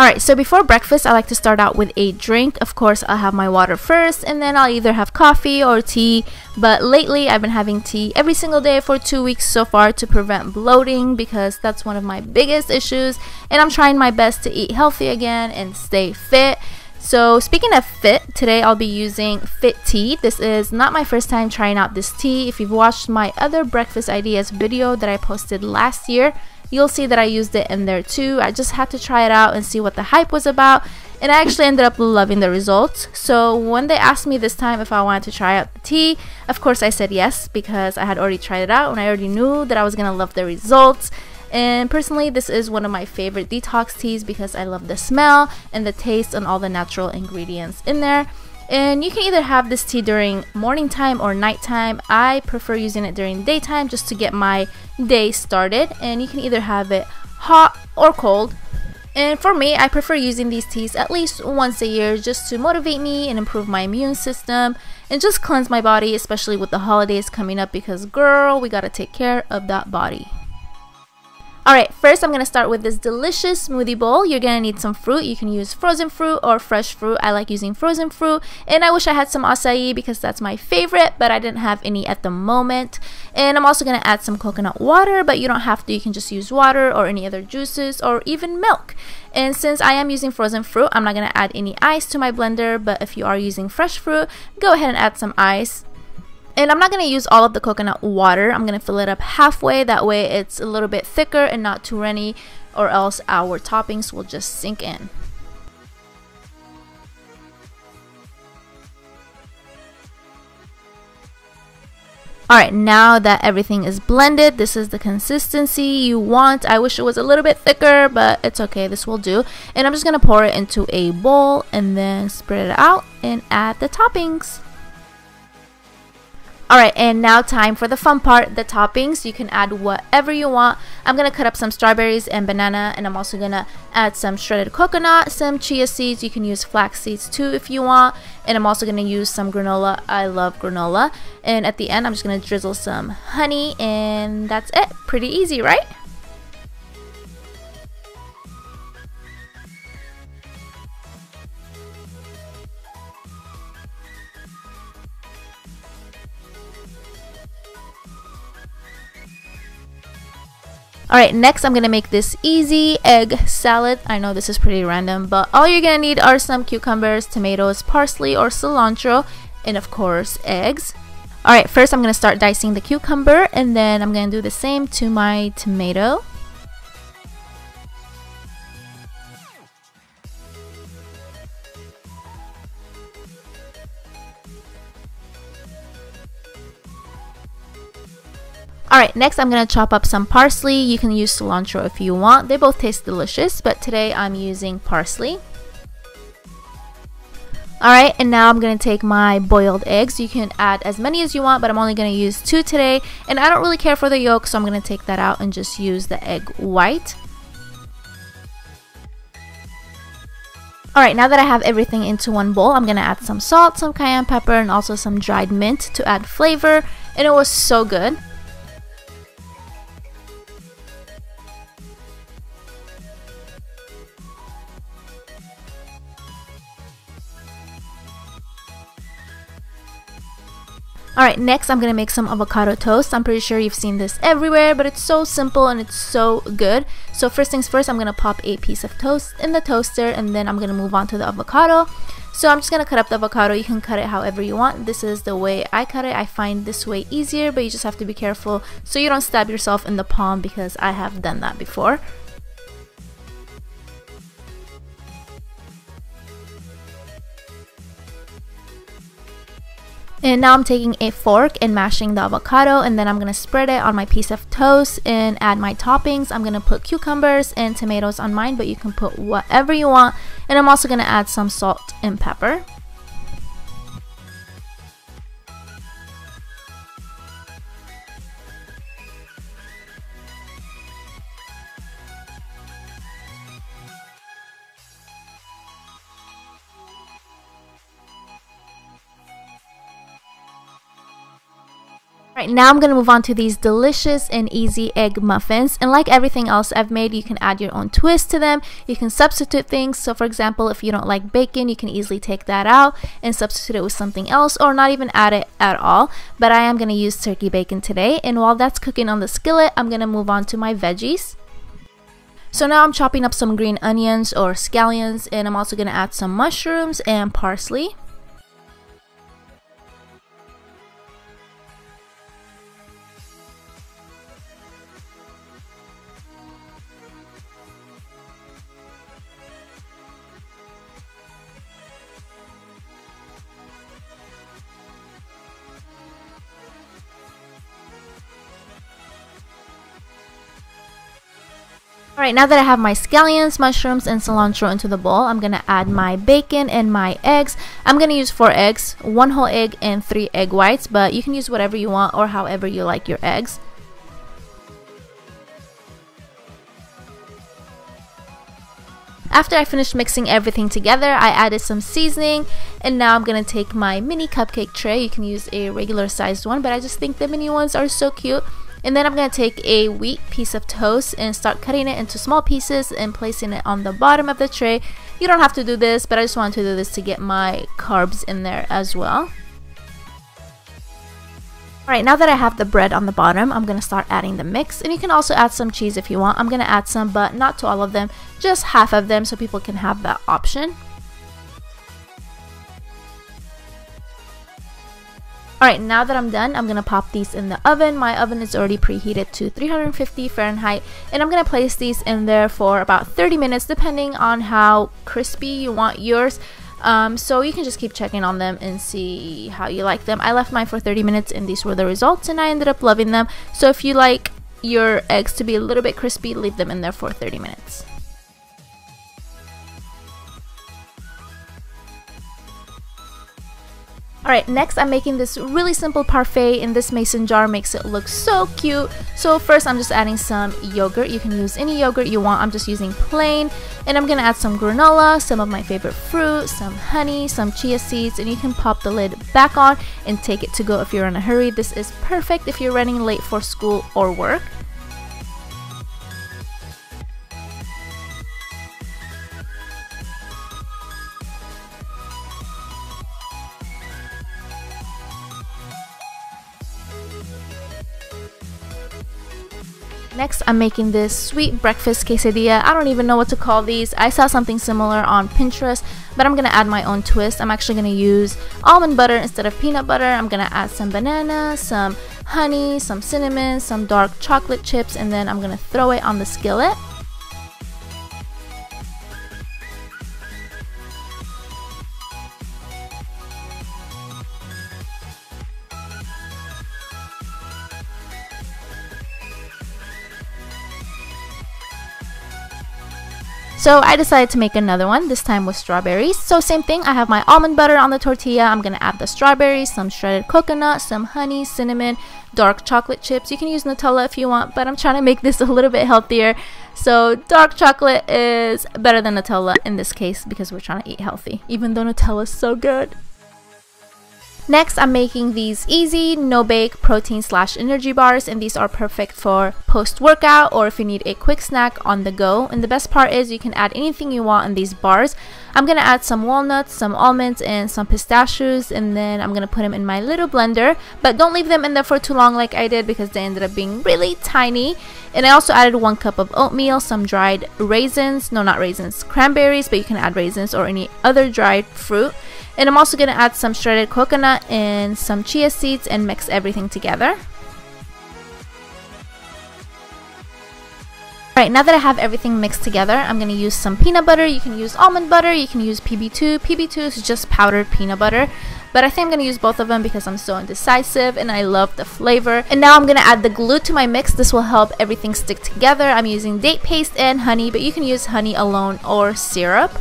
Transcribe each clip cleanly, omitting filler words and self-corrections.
Alright, so before breakfast, I like to start out with a drink. Of course, I'll have my water first, and then I'll either have coffee or tea. But lately, I've been having tea every single day for 2 weeks so far to prevent bloating, because that's one of my biggest issues. And I'm trying my best to eat healthy again and stay fit. So speaking of fit, today I'll be using Fit Tea. This is not my first time trying out this tea. If you've watched my other breakfast ideas video that I posted last year, you'll see that I used it in there too. I just had to try it out and see what the hype was about, and I actually ended up loving the results. So when they asked me this time if I wanted to try out the tea, of course I said yes, because I had already tried it out and I already knew that I was gonna love the results. And personally, this is one of my favorite detox teas because I love the smell and the taste and all the natural ingredients in there. And you can either have this tea during morning time or nighttime. I prefer using it during daytime just to get my day started. And you can either have it hot or cold. And for me, I prefer using these teas at least once a year just to motivate me and improve my immune system and just cleanse my body, especially with the holidays coming up, because girl, we gotta take care of that body. Alright, first I'm going to start with this delicious smoothie bowl. You're going to need some fruit. You can use frozen fruit or fresh fruit. I like using frozen fruit, and I wish I had some acai because that's my favorite, but I didn't have any at the moment. And I'm also going to add some coconut water, but you don't have to. You can just use water or any other juices or even milk. And since I am using frozen fruit, I'm not going to add any ice to my blender, but if you are using fresh fruit, go ahead and add some ice. And I'm not going to use all of the coconut water. I'm going to fill it up halfway. That way it's a little bit thicker and not too runny, or else our toppings will just sink in. Alright, now that everything is blended, this is the consistency you want. I wish it was a little bit thicker, but it's okay. This will do. And I'm just going to pour it into a bowl and then spread it out and add the toppings. Alright, and now time for the fun part, the toppings. You can add whatever you want. I'm going to cut up some strawberries and banana, and I'm also going to add some shredded coconut, some chia seeds. You can use flax seeds too if you want. And I'm also going to use some granola. I love granola. And at the end, I'm just going to drizzle some honey, and that's it. Pretty easy, right? Alright, next I'm going to make this easy egg salad. I know this is pretty random, but all you're going to need are some cucumbers, tomatoes, parsley or cilantro, and of course eggs. Alright, first I'm going to start dicing the cucumber, and then I'm going to do the same to my tomato. Alright, next I'm going to chop up some parsley. You can use cilantro if you want. They both taste delicious, but today I'm using parsley. Alright, and now I'm going to take my boiled eggs. You can add as many as you want, but I'm only going to use 2 today. And I don't really care for the yolk, so I'm going to take that out and just use the egg white. Alright, now that I have everything into one bowl, I'm going to add some salt, some cayenne pepper, and also some dried mint to add flavor. And it was so good. Alright, next I'm going to make some avocado toast. I'm pretty sure you've seen this everywhere, but it's so simple and it's so good. So first things first, I'm going to pop a piece of toast in the toaster, and then I'm going to move on to the avocado. So I'm just going to cut up the avocado. You can cut it however you want. This is the way I cut it. I find this way easier, but you just have to be careful so you don't stab yourself in the palm, because I have done that before. And now I'm taking a fork and mashing the avocado, and then I'm going to spread it on my piece of toast and add my toppings. I'm going to put cucumbers and tomatoes on mine, but you can put whatever you want. And I'm also going to add some salt and pepper. Right, now I'm gonna move on to these delicious and easy egg muffins, and like everything else I've made, you can add your own twist to them. You can substitute things. So for example, if you don't like bacon, you can easily take that out and substitute it with something else, or not even add it at all. But I am gonna use turkey bacon today, and while that's cooking on the skillet, I'm gonna move on to my veggies. So now I'm chopping up some green onions or scallions, and I'm also gonna add some mushrooms and parsley. Alright, now that I have my scallions, mushrooms, and cilantro into the bowl, I'm going to add my bacon and my eggs. I'm going to use 4 eggs, 1 whole egg, and 3 egg whites, but you can use whatever you want or however you like your eggs. After I finished mixing everything together, I added some seasoning, and now I'm going to take my mini cupcake tray. You can use a regular sized one, but I just think the mini ones are so cute. And then I'm going to take a wheat piece of toast and start cutting it into small pieces and placing it on the bottom of the tray. You don't have to do this, but I just wanted to do this to get my carbs in there as well. Alright, now that I have the bread on the bottom, I'm going to start adding the mix. And you can also add some cheese if you want. I'm going to add some, but not to all of them, just half of them so people can have that option. Alright, now that I'm done, I'm going to pop these in the oven. My oven is already preheated to 350 Fahrenheit, and I'm going to place these in there for about 30 minutes depending on how crispy you want yours. So you can just keep checking on them and see how you like them. I left mine for 30 minutes and these were the results, and I ended up loving them. So if you like your eggs to be a little bit crispy, leave them in there for 30 minutes. Alright, next I'm making this really simple parfait in this mason jar. Makes it look so cute. So first I'm just adding some yogurt. You can use any yogurt you want. I'm just using plain. And I'm going to add some granola, some of my favorite fruit, some honey, some chia seeds, and you can pop the lid back on and take it to go if you're in a hurry. This is perfect if you're running late for school or work. Next, I'm making this sweet breakfast quesadilla. I don't even know what to call these. I saw something similar on Pinterest, but I'm going to add my own twist. I'm actually going to use almond butter instead of peanut butter. I'm going to add some banana, some honey, some cinnamon, some dark chocolate chips, and then I'm going to throw it on the skillet. So I decided to make another one, this time with strawberries. So same thing, I have my almond butter on the tortilla. I'm going to add the strawberries, some shredded coconut, some honey, cinnamon, dark chocolate chips. You can use Nutella if you want, but I'm trying to make this a little bit healthier. So dark chocolate is better than Nutella in this case because we're trying to eat healthy, even though Nutella is so good. Next, I'm making these easy, no-bake protein/energy bars, and these are perfect for post-workout or if you need a quick snack on the go. And the best part is you can add anything you want in these bars. I'm going to add some walnuts, some almonds, and some pistachios, and then I'm going to put them in my little blender. But don't leave them in there for too long like I did because they ended up being really tiny. And I also added 1 cup of oatmeal, some dried raisins, no, not raisins, cranberries, but you can add raisins or any other dried fruit. And I'm also going to add some shredded coconut and some chia seeds and mix everything together. Alright, now that I have everything mixed together, I'm going to use some peanut butter. You can use almond butter, you can use PB2. PB2 is just powdered peanut butter. But I think I'm going to use both of them because I'm so indecisive and I love the flavor. And now I'm going to add the glue to my mix. This will help everything stick together. I'm using date paste and honey, but you can use honey alone or syrup.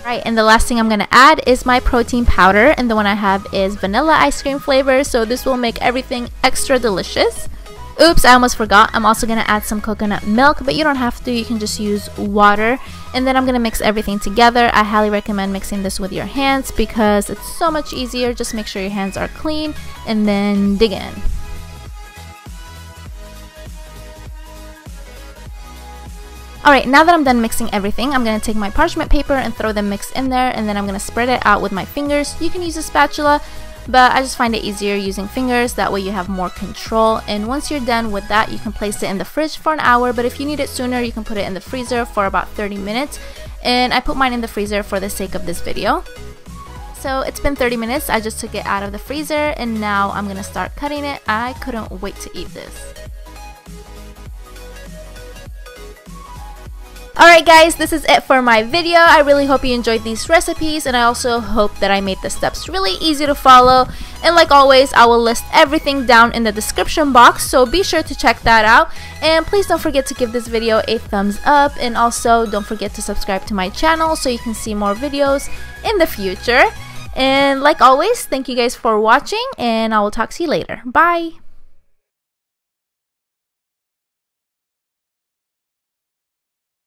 Right, and the last thing I'm going to add is my protein powder, and the one I have is vanilla ice cream flavor, so this will make everything extra delicious. Oops, I almost forgot. I'm also going to add some coconut milk, but you don't have to. You can just use water. And then I'm going to mix everything together. I highly recommend mixing this with your hands because it's so much easier. Just make sure your hands are clean and then dig in. Alright, now that I'm done mixing everything, I'm going to take my parchment paper and throw the mix in there, and then I'm going to spread it out with my fingers. You can use a spatula, but I just find it easier using fingers, that way you have more control. And once you're done with that, you can place it in the fridge for an hour, but if you need it sooner, you can put it in the freezer for about 30 minutes. And I put mine in the freezer for the sake of this video. So it's been 30 minutes, I just took it out of the freezer, and now I'm going to start cutting it. I couldn't wait to eat this. Alright guys, this is it for my video. I really hope you enjoyed these recipes, and I also hope that I made the steps really easy to follow. And like always, I will list everything down in the description box, so be sure to check that out. And please don't forget to give this video a thumbs up, and also don't forget to subscribe to my channel so you can see more videos in the future. And like always, thank you guys for watching, and I will talk to you later. Bye!